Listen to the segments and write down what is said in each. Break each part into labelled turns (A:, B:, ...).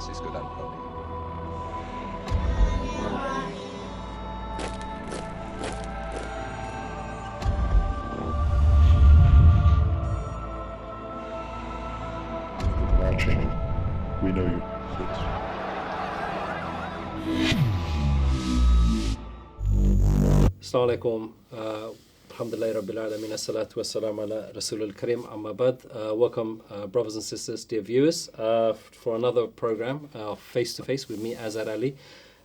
A: Francisco d'Ancona.
B: Eman Channel, we know you.
C: Assalamu alaikum. Alhamdulillah Rabbil Alameen. As-salatu was-salamu ala Rasulul Kareem. Amma ba'd. Welcome, brothers and sisters, dear viewers, for another program, Face to Face with me, Azad Ali.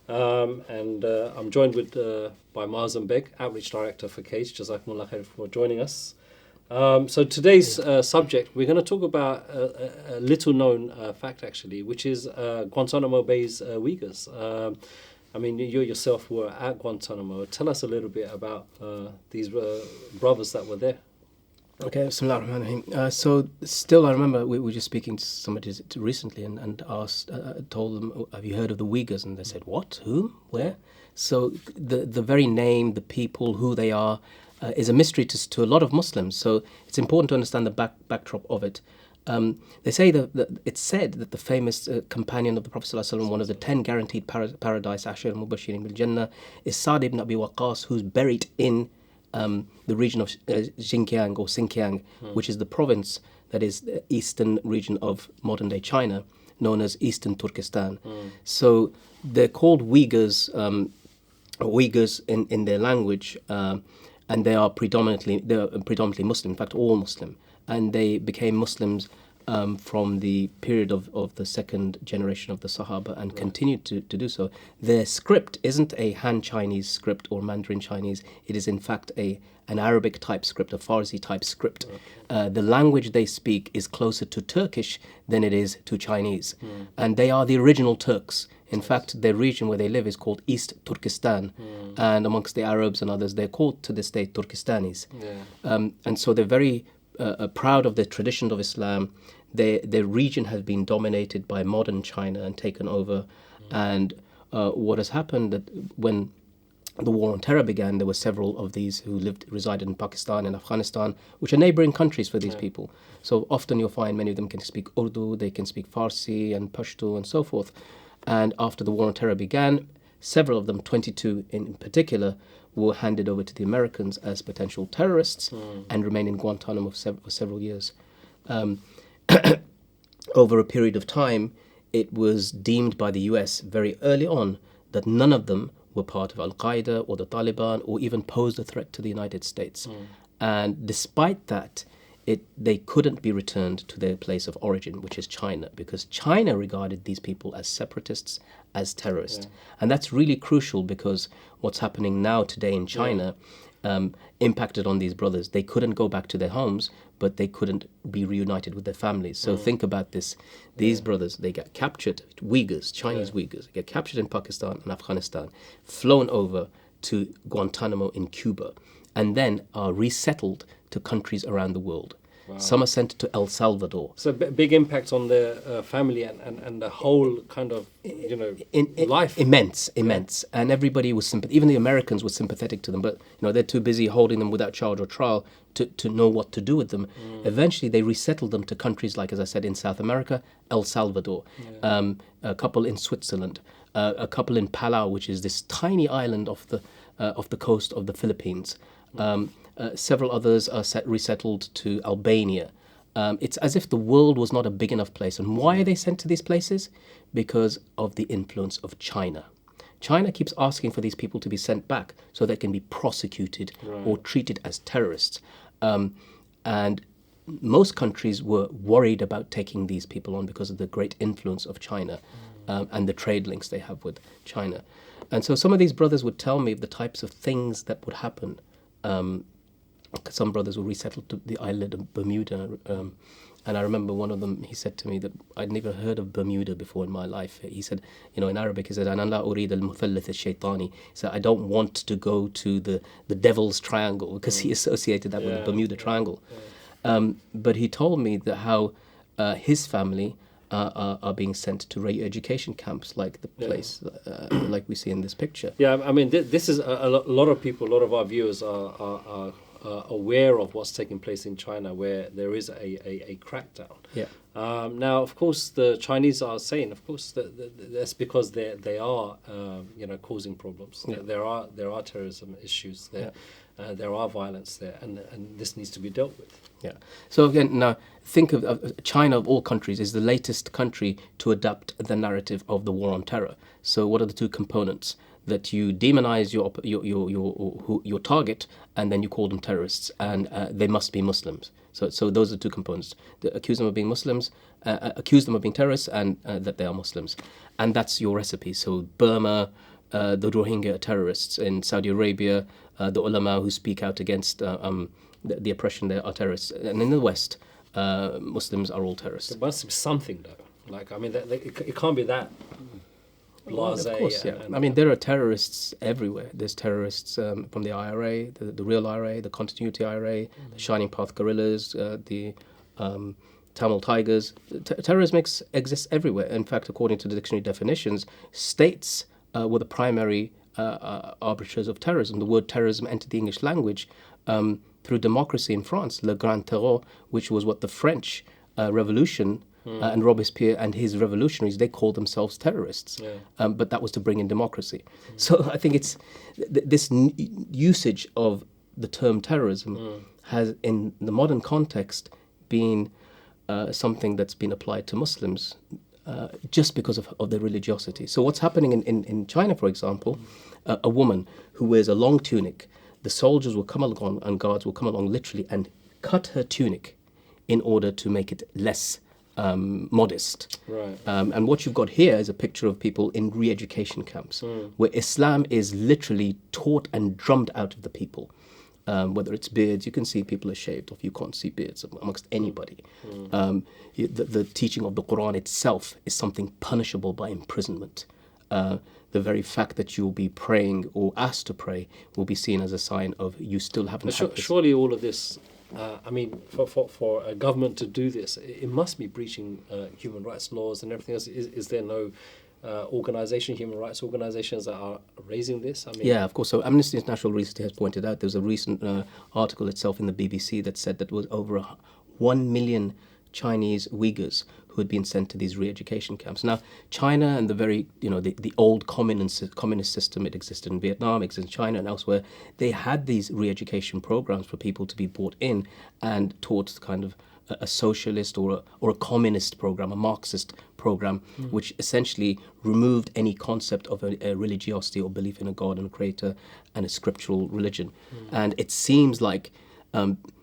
C: And I'm joined by Moazzam Begg, Outreach Director for CAGE. Jazakumullah khair for joining us. So today's subject, we're going to talk about a little known fact actually, which is Guantanamo Bay's Uyghurs. I mean, you yourself were at Guantanamo. Tell us a little bit about these brothers that were there.
D: Okay, Bismillah ar-Rahman ar-Rahim. So still I remember we were just speaking to somebody recently and asked, told them, have you heard of the Uyghurs? And they said, what? Whom? Where? So the very name, the people, who they are, is a mystery to a lot of Muslims. So it's important to understand the backdrop of it. They say that it's said that the famous companion of the Prophet ﷺ, one of the 10 guaranteed paradise, Ashir al-Mubashirin bil-Jannah, is Sa'd ibn Abi Waqqas, who's buried in the region of Xinjiang, which is the province that is the eastern region of modern-day China, known as Eastern Turkestan. So they're called Uyghurs, Uyghurs in their language, and they are predominantly Muslim, in fact all Muslim. And they became Muslims from the period of the second generation of the Sahaba and continued to do so. Their script isn't a Han Chinese script or Mandarin Chinese. It is in fact an Arabic type script, a Farsi type script. The language they speak is closer to Turkish than it is to Chinese. And they are the original Turks. In fact, their region where they live is called East Turkestan. And amongst the Arabs and others, they're called to this day Turkistanis. And so they're very proud of the tradition of Islam. Their region has been dominated by modern China and taken over. And what has happened that when the war on terror began, there were several of these who resided in Pakistan and Afghanistan, which are neighboring countries for these people. So often you'll find many of them can speak Urdu, they can speak Farsi and Pashto and so forth. And after the war on terror began, several of them, 22 in particular, were handed over to the Americans as potential terrorists and remained in Guantanamo for several years. Over a period of time, it was deemed by the US very early on that none of them were part of Al-Qaeda or the Taliban or even posed a threat to the United States. And despite that, they couldn't be returned to their place of origin, which is China, because China regarded these people as separatists, as terrorists. And that's really crucial because what's happening now today in China impacted on these brothers. They couldn't go back to their homes, but they couldn't be reunited with their families. So think about this. These brothers, they get captured, Uyghurs, Chinese Uyghurs, get captured in Pakistan and Afghanistan, flown over to Guantanamo in Cuba, and then are resettled to countries around the world. Wow. Some are sent to El Salvador.
C: So big impact on their family and the whole kind of, life.
D: Immense. And everybody was sympathetic. Even the Americans were sympathetic to them, but they're too busy holding them without charge or trial to know what to do with them. Eventually, they resettled them to countries like, as I said, in South America, El Salvador, a couple in Switzerland, a couple in Palau, which is this tiny island off the coast of the Philippines. Several others are resettled to Albania. It's as if the world was not a big enough place. And why are they sent to these places? Because of the influence of China. China keeps asking for these people to be sent back so they can be prosecuted or treated as terrorists. And most countries were worried about taking these people on because of the great influence of China and the trade links they have with China. And so some of these brothers would tell me the types of things that would happen. Some brothers were resettled to the island of Bermuda. And I remember one of them, he said to me that I'd never heard of Bermuda before in my life. He said, in Arabic, he said, "Ana la urid al-muthalith al-shaytani." So I don't want to go to the devil's triangle, because he associated that with the Bermuda Triangle. But he told me that how his family are being sent to re-education camps like the place, like we see in this picture.
C: Yeah, I mean, this is a lot of people, a lot of our viewers are aware of what's taking place in China, where there is a crackdown.
D: Yeah.
C: Now, of course, the Chinese are saying, of course, that's because they are, causing problems.
D: Yeah.
C: There are terrorism issues there. There are violence there, and this needs to be dealt with.
D: Yeah. So again, now think of China of all countries is the latest country to adopt the narrative of the war on terror. So what are the two components? That you demonize your target, and then you call them terrorists, and they must be Muslims. So those are the two components: accuse them of being Muslims, accuse them of being terrorists, and that they are Muslims, and that's your recipe. So Burma, the Rohingya are terrorists. In Saudi Arabia, the ulama who speak out against the oppression there are terrorists, and in the West, Muslims are all terrorists.
C: There must be something though. Like, I mean, it can't be that.
D: Well, of course, yeah. I mean, there are terrorists everywhere. There's terrorists from the IRA, the real IRA, the Continuity IRA, the Shining Path guerrillas, the Tamil Tigers. Terrorism exists everywhere. In fact, according to the dictionary definitions, states were the primary arbiters of terrorism. The word terrorism entered the English language through democracy in France, Le Grand Terror, which was what the French Revolution and Robespierre and his revolutionaries, they called themselves terrorists. Yeah. But that was to bring in democracy. So I think it's this usage of the term terrorism has, in the modern context, been something that's been applied to Muslims just because of their religiosity. So what's happening in China, for example, a woman who wears a long tunic, the soldiers will come along and guards will come along literally and cut her tunic in order to make it less modest.
C: Right.
D: And what you've got here is a picture of people in re-education camps where Islam is literally taught and drummed out of the people. Whether it's beards, you can see people are shaved off. You can't see beards amongst anybody. The teaching of the Quran itself is something punishable by imprisonment. The very fact that you'll be praying or asked to pray will be seen as a sign of you still haven't had this.
C: Surely all of this, I mean, for a government to do this, it must be breaching human rights laws and everything else. Is there no human rights organizations that are raising this? I mean,
D: yeah, of course. So Amnesty International recently has pointed out, there was a recent article itself in the BBC that said that was over 1 million Chinese Uighurs who had been sent to these re-education camps. Now, China and the old communist system, it existed in Vietnam, it existed in China and elsewhere, they had these re-education programs for people to be brought in and taught kind of a socialist or a communist program, a Marxist program, which essentially removed any concept of a religiosity or belief in a God and a creator and a scriptural religion. And it seems like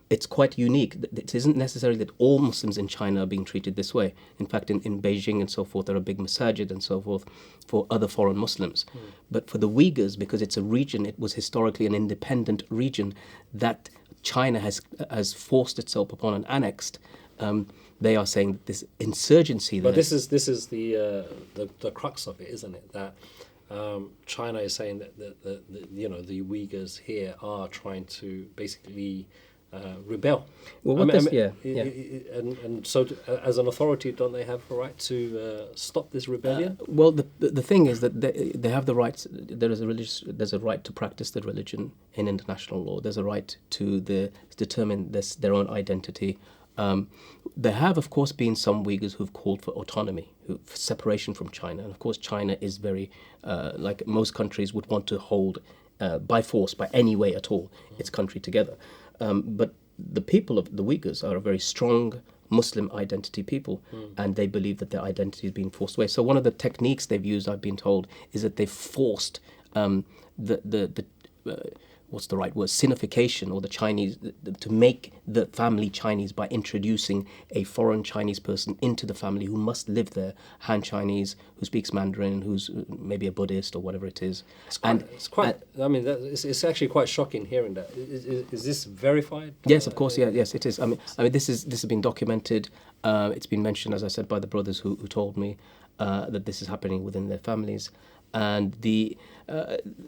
D: it's quite unique. It isn't necessarily that all Muslims in China are being treated this way. In fact, in Beijing and so forth, there are big masajid and so forth for other foreign Muslims. But for the Uyghurs, because it's a region, it was historically an independent region that China has forced itself upon and annexed. They are saying that this insurgency.
C: But this is the crux of it, isn't it? That China is saying that the Uyghurs here are trying to basically rebel.
D: Well,
C: and so as an authority, don't they have a right to stop this rebellion?
D: Well, the thing is that they have the right. There's a right to practice their religion in international law. There's a right to determine their own identity. There have, of course, been some Uyghurs who've called for autonomy, for separation from China. And of course, China is very, like most countries, would want to hold by force, by any way at all, its country together. But the people of the Uyghurs are a very strong Muslim identity people, and they believe that their identity is being forced away. So one of the techniques they've used, I've been told, is that they've forced what's the right word, Sinification, or the Chinese, to make the family Chinese by introducing a foreign Chinese person into the family who must live there, Han Chinese, who speaks Mandarin, who's maybe a Buddhist or whatever it is.
C: It's actually quite shocking hearing that. Is this verified?
D: Yes, of course, yes, it is. I mean, this has been documented. It's been mentioned, as I said, by the brothers who told me that this is happening within their families, and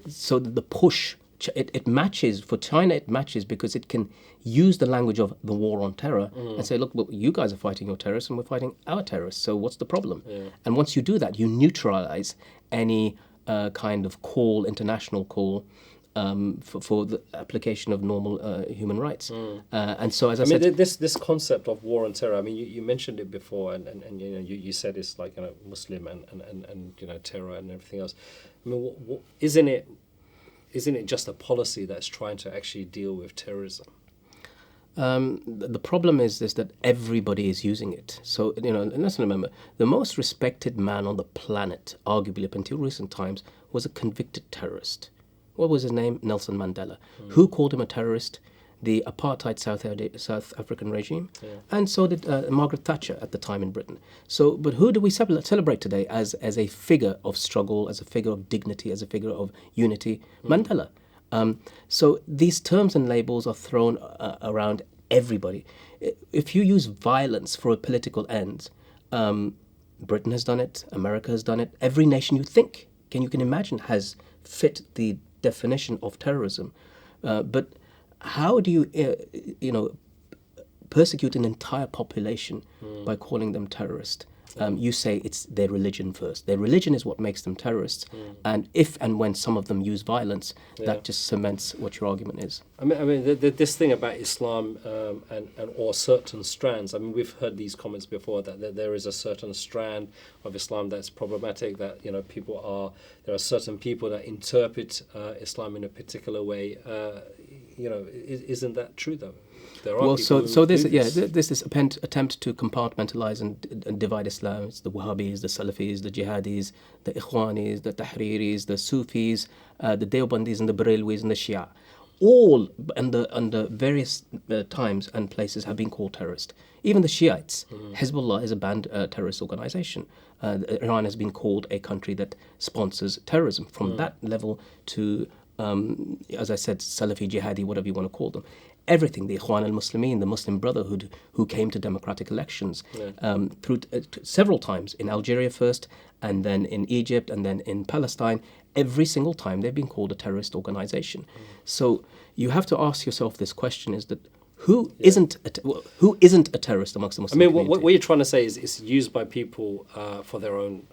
D: so the push. It matches, for China it matches because it can use the language of the war on terror and say, look, well, you guys are fighting your terrorists and we're fighting our terrorists, so what's the problem? Yeah. And once you do that, you neutralize any kind of international call for the application of normal human rights. And so, as I
C: I
D: said,
C: mean, this concept of war on terror. I mean, you mentioned it before, and you said it's like Muslim and terror and everything else. I mean, isn't it just a policy that's trying to actually deal with terrorism?
D: the problem is that everybody is using it. So, and let's remember, the most respected man on the planet, arguably up until recent times, was a convicted terrorist. What was his name? Nelson Mandela. Who called him a terrorist? The apartheid South African regime, and so did Margaret Thatcher at the time in Britain. So, but who do we celebrate today as a figure of struggle, as a figure of dignity, as a figure of unity? Mandela. So these terms and labels are thrown around everybody. If you use violence for a political end, Britain has done it, America has done it, every nation you can imagine has fit the definition of terrorism. But how do you, persecute an entire population by calling them terrorist? You say it's their religion first. Their religion is what makes them terrorists. And if and when some of them use violence, that just cements what your argument is.
C: I mean, this thing about Islam and or certain strands. I mean, we've heard these comments before that there is a certain strand of Islam that's problematic. That there are certain people that interpret Islam in a particular way. Isn't that true though?
D: This attempt to compartmentalize and divide Islam. It's the Wahhabis, the Salafis, the Jihadis, the Ikhwanis, the Tahriris, the Sufis, the Deobandis and the Barelwis and the Shia. All under various times and places have been called terrorist. Even the Shiites. Hezbollah is a banned terrorist organization. Iran has been called a country that sponsors terrorism. From that level to, as I said, Salafi, Jihadi, whatever you want to call them. Everything, the Ikhwan al-Muslimin, the Muslim Brotherhood, who came to democratic elections through several times, in Algeria first, and then in Egypt, and then in Palestine. Every single time they've been called a terrorist organization. So you have to ask yourself this question, is that who isn't a terrorist amongst the Muslim community?
C: What you're trying to say is it's used by people for their own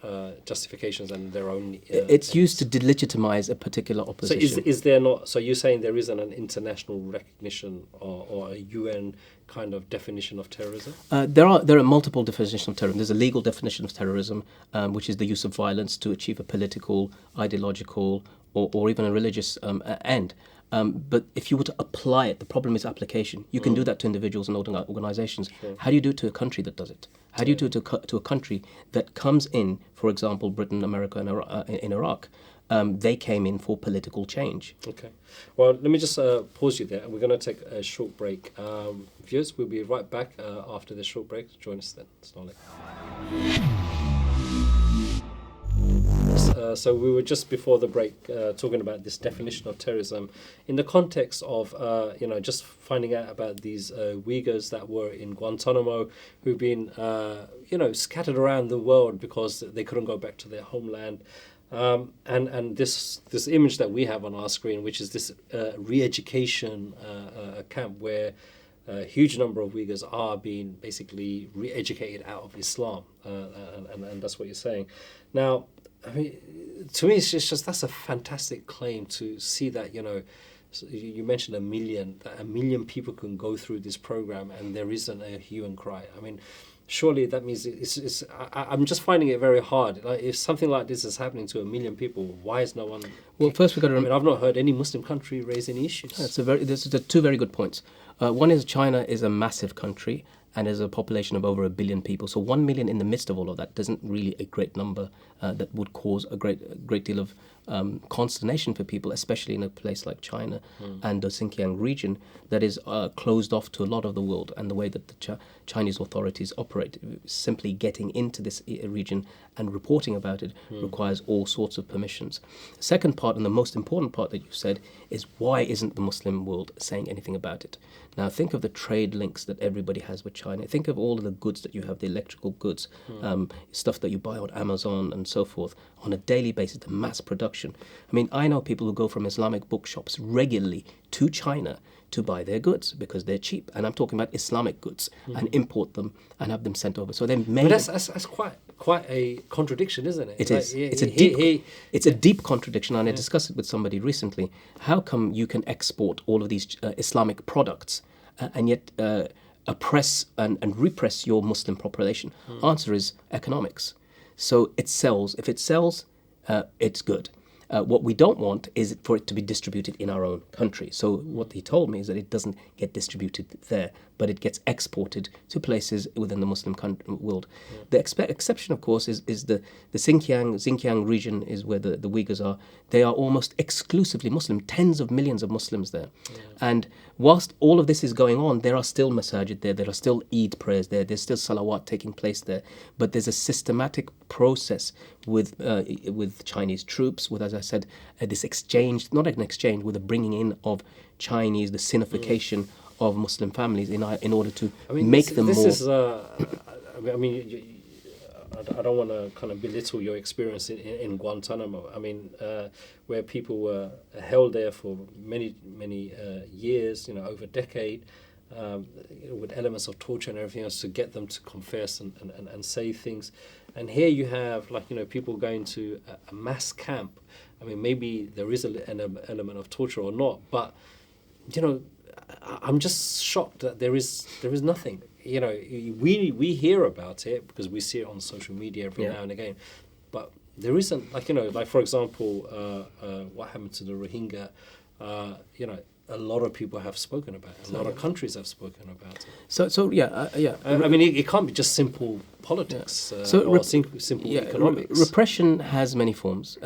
C: justifications and their own...
D: it's used to delegitimize a particular opposition.
C: So is there not... So you're saying there isn't an international recognition or a UN kind of definition of terrorism?
D: There are multiple definitions of terrorism. There's a legal definition of terrorism, which is the use of violence to achieve a political, ideological, or even a religious end. But if you were to apply it, the problem is application. You can do that to individuals and organizations. Sure. How do you do it to a country that does it? How do you do it to a country that comes in, for example, Britain, America, and in Iraq? They came in for political change.
C: Okay. Well, let me just pause you there. We're going to take a short break. Viewers, we'll be right back after this short break. Join us then. Slowly. So we were just before the break talking about this definition of terrorism in the context of just finding out about these Uighurs that were in Guantanamo, who've been scattered around the world because they couldn't go back to their homeland. And this image that we have on our screen, which is this re-education camp where a huge number of Uyghurs are being basically re-educated out of Islam, and that's what you're saying. Now, I mean, to me, it's just that's a fantastic claim to see that, you mentioned 1 million, that 1 million people can go through this program and there isn't a hue and cry. I mean, surely that means I'm just finding it very hard. Like, if something like this is happening to 1 million people, why is no one...
D: Well, first we've got to remember...
C: I've not heard any Muslim country raise any issues.
D: There's two very good points. One is China is a massive country and has a population of over 1 billion people. So 1 million in the midst of all of that isn't really a great number that would cause a great deal of consternation for people, especially in a place like China and the Xinjiang region that is closed off to a lot of the world, and the way that the Chinese authorities operate. Simply getting into this region and reporting about it requires all sorts of permissions. The second part, and the most important part that you said, is why isn't the Muslim world saying anything about it? Now think of the trade links that everybody has with China. Think of all of the goods that you have, the electrical goods, stuff that you buy on Amazon and so forth, on a daily basis, the mass production. I mean, I know people who go from Islamic bookshops regularly to China to buy their goods because they're cheap. And I'm talking about Islamic goods, and import them and have them sent over. So they made...
C: But that's quite quite a contradiction, isn't it?
D: It is. It's a deep contradiction, and I discussed it with somebody recently. How come you can export all of these Islamic products and yet oppress and repress your Muslim population? Answer is economics. So it sells. If it sells, it's good. What we don't want is for it to be distributed in our own country. So what he told me is that it doesn't get distributed there, but it gets exported to places within the Muslim world. The exception, of course, is the Xinjiang region is where the Uighurs are. They are almost exclusively Muslim, tens of millions of Muslims there. And whilst all of this is going on, there are still masajid there are still Eid prayers there's still salawat taking place there. But there's a systematic process with Chinese troops, with, as I said, this exchange, not an exchange, with the bringing in of Chinese, the Sinification of Muslim families in order to make them more...
C: This is, I mean, I don't want to kind of belittle your experience in Guantanamo. I mean, where people were held there for many years, over a decade, with elements of torture and everything else to get them to confess and say things. And here you have, people going to a mass camp. I mean, maybe there is an element of torture or not, but, I'm just shocked that there is nothing. We hear about it because we see it on social media every now and again, but there isn't, for example, what happened to the Rohingya, a lot of people have spoken about it. A lot of countries have spoken about it. I mean, it can't be just simple politics or simple economics.
D: Repression has many forms.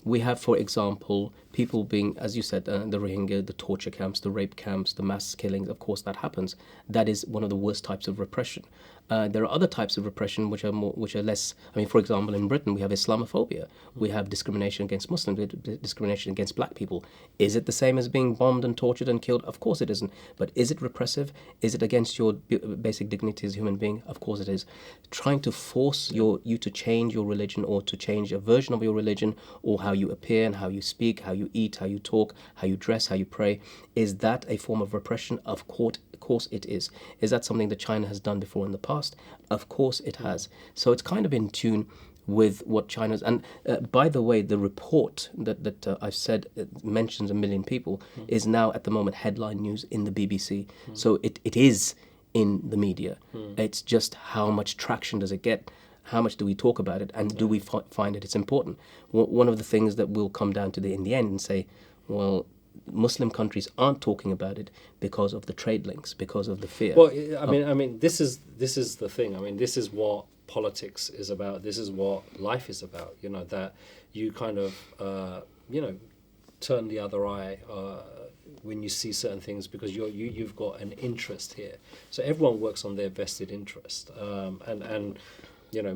D: We have, for example, people being, as you said, the Rohingya, the torture camps, the rape camps, the mass killings. Of course, that happens. That is one of the worst types of repression. There are other types of repression which are less. I mean, for example, in Britain we have Islamophobia. We have discrimination against Muslims. We have discrimination against black people. Is it the same as being bombed and tortured and killed? Of course it isn't. But is it repressive? Is it against your basic dignity as a human being? Of course it is. Trying to force you to change your religion or to change a version of your religion or how you appear and how you speak, how you eat, how you talk, how you dress, how you pray, is that a form of repression? Of course it is. Is that something that China has done before in the past? Of course it has. So it's kind of in tune with what China's... And by the way, the report that I've said mentions 1 million people is now at the moment headline news in the BBC. So it is in the media. It's just how much traction does it get? How much do we talk about it? And do we find it's important? One of the things that will come down to in the end and say, well, Muslim countries aren't talking about it because of the trade links, because of the fear.
C: Well, I mean, this is the thing. I mean, this is what politics is about. This is what life is about. That you kind of, turn the other eye when you see certain things because you've got an interest here. So everyone works on their vested interest, and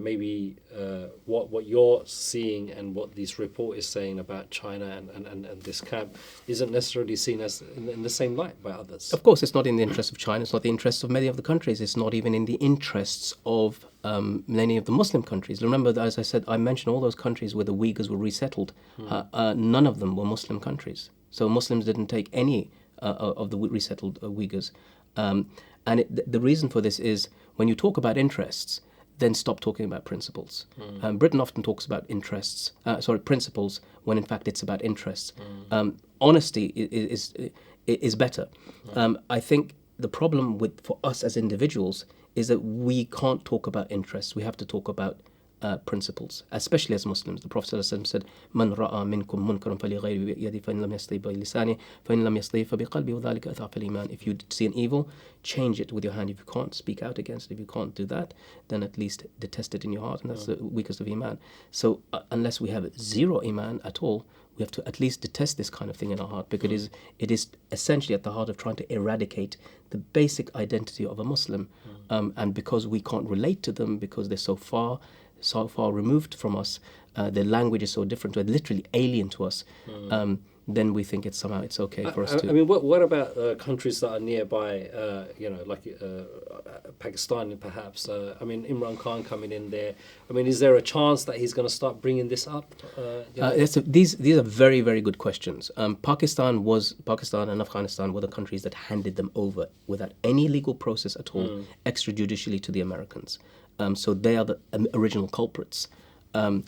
C: maybe what you're seeing and what this report is saying about China and this camp isn't necessarily seen as in the same light by others.
D: Of course, it's not in the interest of China. It's not the interest of many of the countries. It's not even in the interests of many of the Muslim countries. Remember, as I said, I mentioned all those countries where the Uyghurs were resettled. None of them were Muslim countries. So Muslims didn't take any of the resettled Uyghurs. And the reason for this is when you talk about interests, then stop talking about principles. Britain often talks about principles, when in fact it's about interests. Honesty is better. I think the problem for us as individuals is that we can't talk about interests. We have to talk about principles, especially as Muslims. The Prophet ﷺ said, "Man ra'a minkum munkaran falyughayyirhu biyadihi fa in lam yastati' bilisanihi fa in lam yastati' fa biqalbihi wa dhalika adhafu al-iman." If you see an evil, change it with your hand. If you can't speak out against it, if you can't do that, then at least detest it in your heart, and that's the weakest of iman. So unless we have zero iman at all, we have to at least detest this kind of thing in our heart, because it is essentially at the heart of trying to eradicate the basic identity of a Muslim. And because we can't relate to them, because they're so far removed from us, their language is so different, they're literally alien to us, then we think it's okay for us to...
C: I mean, what about countries that are nearby, like Pakistan perhaps? I mean, Imran Khan coming in there. I mean, is there a chance that he's going to start bringing this up?
D: These are very, very good questions. Pakistan and Afghanistan were the countries that handed them over without any legal process at all, extrajudicially to the Americans. So they are the original culprits. Imran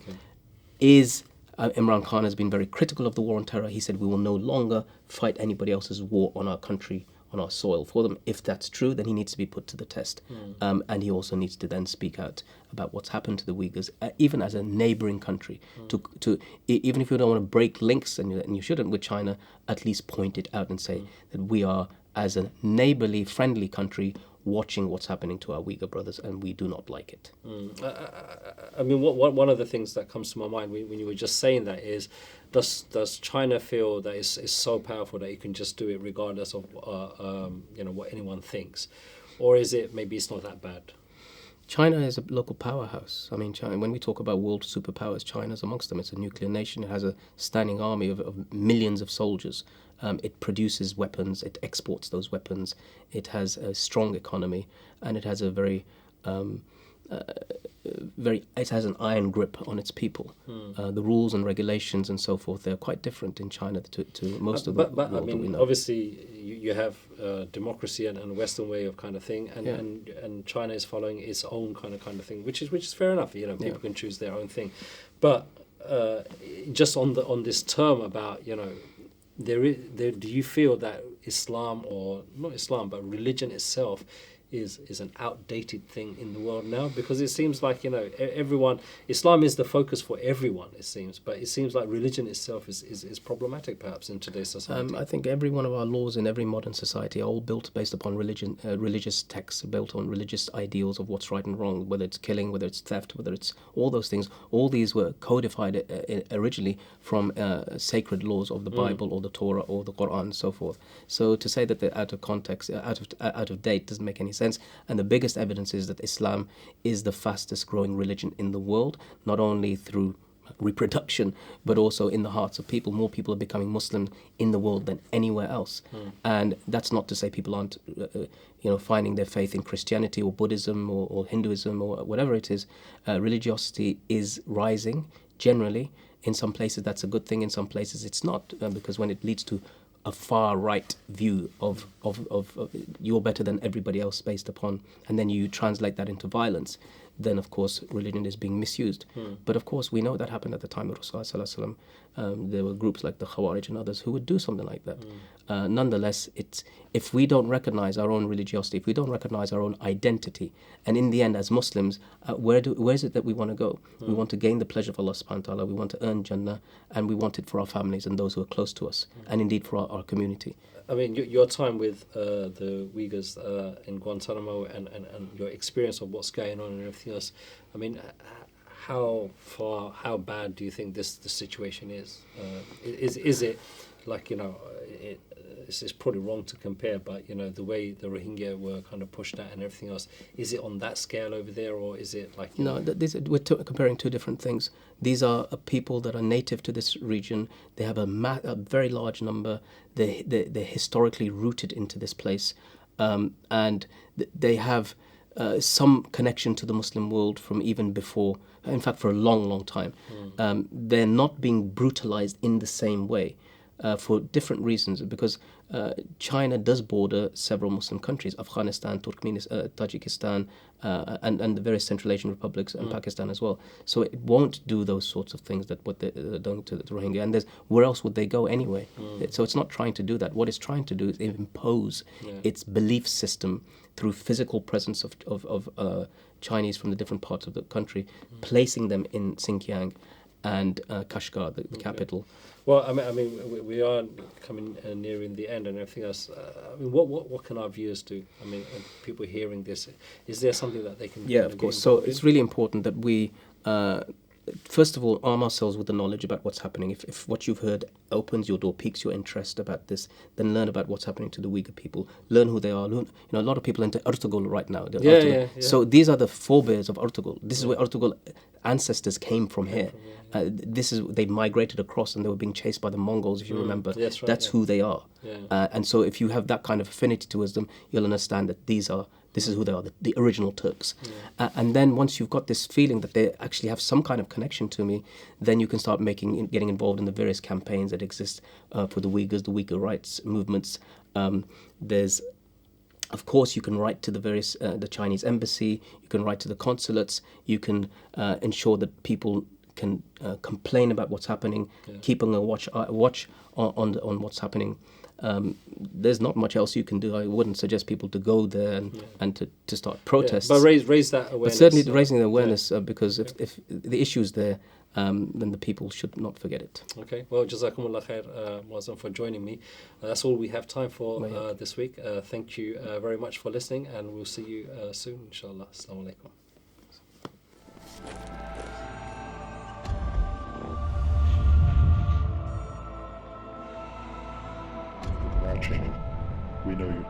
D: Khan has been very critical of the war on terror. He said we will no longer fight anybody else's war on our country, on our soil for them. If that's true, then he needs to be put to the test. And he also needs to then speak out about what's happened to the Uyghurs, even as a neighboring country. Even if you don't want to break links, and you shouldn't, with China, at least point it out and say that we are, as a neighborly, friendly country, watching what's happening to our Uyghur brothers, and we do not like it.
C: I mean, one of the things that comes to my mind when you were just saying that is, does China feel that it's so powerful that it can just do it regardless of what anyone thinks, or is it maybe it's not that bad?
D: China is a local powerhouse. I mean, China, when we talk about world superpowers, China's amongst them. It's a nuclear nation. It has a standing army of millions of soldiers. It produces weapons. It exports those weapons. It has a strong economy, and it has a it has an iron grip on its people. The rules and regulations and so forth, they're quite different in China to most of the world
C: I
D: that we
C: mean,
D: know.
C: obviously, you have democracy and a Western way of kind of thing, and China is following its own kind of thing, which is fair enough. People can choose their own thing, but just on this term about do you feel that Islam, or not Islam, but religion itself, is an outdated thing in the world now? Because it seems like everyone, Islam is the focus for everyone, it seems, but it seems like religion itself is problematic perhaps in today's society.
D: I think every one of our laws in every modern society are all built based upon religion, religious texts, built on religious ideals of what's right and wrong, whether it's killing, whether it's theft, whether it's all those things. All these were codified originally from sacred laws of the Bible or the Torah or the Quran and so forth. So to say that they're out of context, out of date, doesn't make any sense. And the biggest evidence is that Islam is the fastest growing religion in the world, not only through reproduction, but also in the hearts of people. More people are becoming Muslim in the world than anywhere else. And that's not to say people aren't finding their faith in Christianity or Buddhism or Hinduism or whatever it is. Religiosity is rising generally. In some places that's a good thing, in some places it's not, because when it leads to a far right view of you're better than everybody else based upon, and then you translate that into violence, then of course religion is being misused. But of course we know that happened at the time of Rasulullah. There were groups like the Khawarij and others who would do something like that. Nonetheless, if we don't recognize our own religiosity, if we don't recognize our own identity, and in the end as Muslims, where is it that we want to go? We want to gain the pleasure of Allah subhanahu wa ta'ala, we want to earn Jannah, and we want it for our families and those who are close to us, and indeed for our community.
C: I mean, your time with the Uyghurs in Guantanamo and your experience of what's going on and everything else, I mean, how bad do you think the situation is? Is it like, it's probably wrong to compare, but the way the Rohingya were kind of pushed out and everything else, is it on that scale over there, or is it like
D: we're comparing two different things. These are people that are native to this region. They have a very large number. They're historically rooted into this place, and they have some connection to the Muslim world from even before. In fact, for a long time. They're not being brutalized in the same way. For different reasons, because China does border several Muslim countries, Afghanistan, Turkmenistan, Tajikistan, and the various Central Asian republics and Pakistan as well. So it won't do those sorts of things that what they're doing to the Rohingya. And where else would they go anyway? So it's not trying to do that. What it's trying to do is impose its belief system through physical presence of Chinese from the different parts of the country, placing them in Xinjiang and Kashgar, the capital.
C: Well, I mean, we are coming nearing the end and everything else. I mean, what can our viewers do? I mean, people hearing this, is there something that they can?
D: Yeah, of course. So it's really important that we, first of all, arm ourselves with the knowledge about what's happening. If what you've heard opens your door, piques your interest about this, then learn about what's happening to the Uyghur people. Learn who they are. Learn, a lot of people into Ertugrul right now.
C: Yeah.
D: So these are the forebears of Ertugrul. This is where Ertugrul ancestors came from here. They migrated across and they were being chased by the Mongols, if you remember.
C: That's right,
D: That's who they are.
C: Yeah.
D: And so if you have that kind of affinity towards them, you'll understand that this is who they are, the original Turks. And then once you've got this feeling that they actually have some kind of connection to me, then you can start getting involved in the various campaigns that exist for the Uyghurs, the Uyghur rights movements. There's Of course, you can write to the various the Chinese embassy. You can write to the consulates. You can ensure that people can complain about what's happening, keeping a watch on what's happening. There's not much else you can do. I wouldn't suggest people to go there and to start protests.
C: But raise that awareness.
D: But certainly raising the awareness, because if the issue's there, then the people should not forget it.
C: Okay, well, Jazakumullah khair, Moazzam, for joining me. That's all we have time for this week. Thank you very much for listening, and we'll see you soon, inshallah. Assalamu alaikum.
B: Watching. We know you.